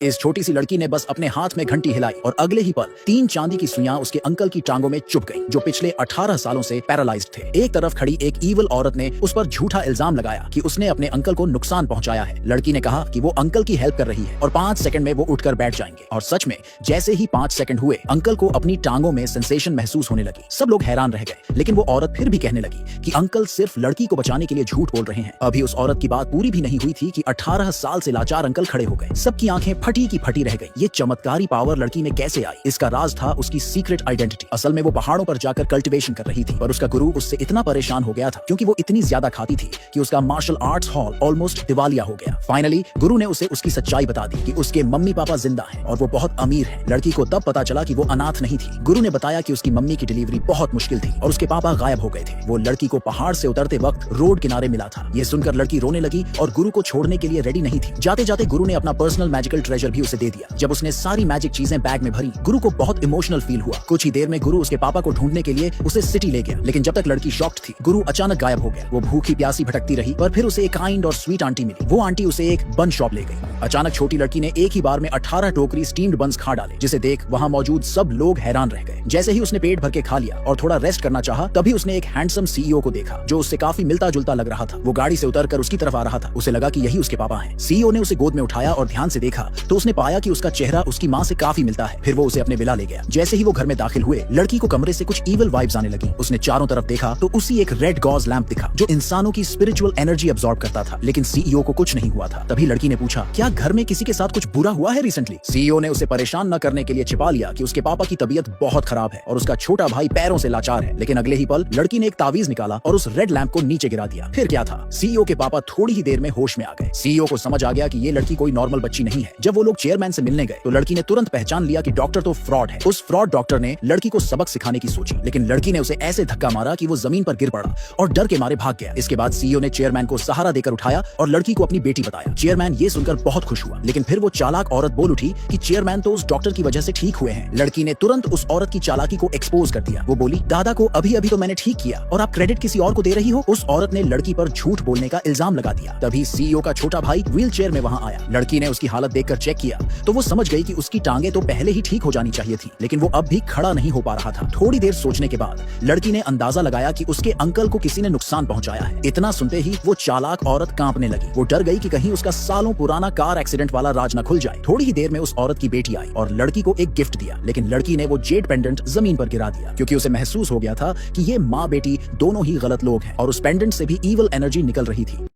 इस छोटी सी लड़की ने बस अपने हाथ में घंटी हिलाई और अगले ही पल 3 चांदी की सुइयां उसके अंकल की टांगों में चुभ गईं, जो पिछले 18 सालों से पैरालाइज्ड थे। एक तरफ खड़ी एक ईवल औरत ने उस पर झूठा इल्जाम लगाया कि उसने अपने अंकल को नुकसान पहुंचाया है। लड़की ने कहा कि वो अंकल की हेल्प कर रही है और 5 सेकंड में वो उठकर बैठ जाएंगे। और सच में जैसे ही 5 सेकंड हुए, अंकल को अपनी टांगों में सेंसेशन महसूस होने लगी। सब लोग हैरान रह गए, लेकिन वो औरत फिर भी कहने लगी कि अंकल सिर्फ लड़की को बचाने के लिए झूठ बोल रहे हैं। अभी उस औरत की बात पूरी भी नहीं हुई थी कि 18 साल से लाचार अंकल खड़े हो गए। सबकी आंखें फटी की फटी रह गई। ये चमत्कारी पावर लड़की में कैसे आई? इसका राज था उसकी सीक्रेट आइडेंटिटी। असल में वो पहाड़ों पर जाकर कल्टीवेशन कर रही थी, पर उसका गुरु उससे इतना परेशान हो गया था क्योंकि वो इतनी ज्यादा खाती थी कि उसका मार्शल आर्ट्स हॉल ऑलमोस्ट दिवालिया हो गया। फाइनली गुरु ने उसे उसकी सच्चाई बता दी कि उसके मम्मी पापा जिंदा हैं और वो बहुत अमीर हैं। लड़की को तब पता चला कि वो अनाथ नहीं थी। गुरु ने बताया कि उसकी मम्मी की डिलीवरी बहुत मुश्किल थी और उसके पापा गायब हो गए थे। वो लड़की को पहाड़ से उतरते वक्त रोड किनारे मिला था। ये सुनकर लड़की रोने लगी और गुरु को छोड़ने के लिए रेडी नहीं थी। जाते जाते गुरु ने अपना पर्सनल मैजिकल ट्रेजर भी उसे दे दिया। जब उसने सारी मैजिक चीजें बैग में भरी, गुरु को बहुत इमोशनल फील हुआ। कुछ ही देर में गुरु उसके पापा को ढूंढने के लिए उसे सिटी ले गया, लेकिन जब तक लड़की शॉक्ड थी, गुरु अचानक गायब हो गया। वो भूखी प्यासी भटकती रही, पर फिर उसे एक काइंड और स्वीट आंटी मिली। वो आंटी उसे एक बन शॉप ले गई। अचानक छोटी लड़की ने एक ही बार में 18 टोकरी स्टीम्ड बन्स खा डाले, जिसे देख वहां मौजूद सब लोग हैरान रह गए। जैसे ही उसने पेट भर के खा लिया और थोड़ा रेस्ट करना चाहा, तभी उसने एक हैंडसम सीईओ को देखा जो उससे काफी मिलता जुलता लग रहा था। वो गाड़ी से उतरकर उसकी तरफ आ रहा था। उसे लगा कि यही उसके पापा हैं। सीईओ ने उसे गोद में उठाया और ध्यान से देखा तो उसने पाया कि उसका चेहरा उसकी माँ से काफी मिलता है। फिर वो उसे अपने विला ले गया। जैसे ही वो घर में दाखिल हुए, लड़की को कमरे से कुछ ईवल वाइब्स आने लगी। उसने चारों तरफ देखा तो उसी एक रेड गॉज लैंप दिखा जो इंसानों की स्पिरिचुअल एनर्जी अब्सॉर्ब करता था, लेकिन सीईओ को कुछ नहीं हुआ था। तभी लड़की ने पूछा, क्या घर में किसी के साथ कुछ बुरा हुआ है रिसेंटली? सीईओ ने उसे परेशान न करने के लिए छिपा लिया कि उसके पापा की तबीयत बहुत खराब है और उसका छोटा भाई पैरों से लाचार है। लेकिन अगले ही पल लड़की ने एक तावीज निकाला और उस रेड लैंप को नीचे गिरा दिया। फिर क्या था, सीईओ के पापा थोड़ी ही देर में होश में आ गए। सीईओ को समझ आ गया कि ये लड़की कोई नॉर्मल बच्ची नहीं है। जब वो लोग चेयरमैन से मिलने गए तो लड़की ने तुरंत पहचान लिया कि डॉक्टर तो फ्रॉड है। उस फ्रॉड डॉक्टर ने लड़की को सबक सिखाने की सोची, लेकिन लड़की ने उसे ऐसे धक्का मारा कि वो जमीन पर गिर पड़ा और डर के मारे भाग गया। इसके बाद सीईओ ने चेयरमैन को सहारा देकर उठाया और लड़की को अपनी बेटी बताया। चेयरमैन ये सुनकर बहुत खुश हुआ, लेकिन फिर वो चालाक औरत बोल उठी कि चेयरमैन तो उस डॉक्टर की वजह से ठीक हुए हैं। लड़की ने तुरंत उस औरत की चालाकी को एक्सपोज कर दिया। वो बोली, दादा को अभी अभी तो मैंने ठीक किया और आप क्रेडिट किसी और को दे रही हो। उस औरत ने लड़की पर झूठ बोलने का इल्जाम लगा दिया। तभी सीईओ का छोटा भाई व्हील चेयर में वहां आया। लड़की ने उसकी हालत देखकर चेक किया तो वो समझ गई कि उसकी टांगे तो पहले ही ठीक हो जानी चाहिए थी, लेकिन वो अब भी खड़ा नहीं हो पा रहा था। थोड़ी देर सोचने के बाद लड़की ने अंदाजा लगाया कि उसके अंकल को किसी ने नुकसान पहुंचाया है। इतना सुनते ही वो चालाक औरत कांपने लगी। वो डर गई कि कहीं उसका सालों पुराना कार एक्सीडेंट वाला राज न खुल जाए। थोड़ी ही देर में उस औरत की बेटी आई और लड़की को एक गिफ्ट दिया, लेकिन लड़की ने वो जेड पेंडेंट जमीन पर गिरा दिया क्योंकि उसे महसूस हो गया था कि ये माँ बेटी दोनों ही गलत लोग हैं और उस पेंडेंट से भी ईवल एनर्जी निकल रही थी।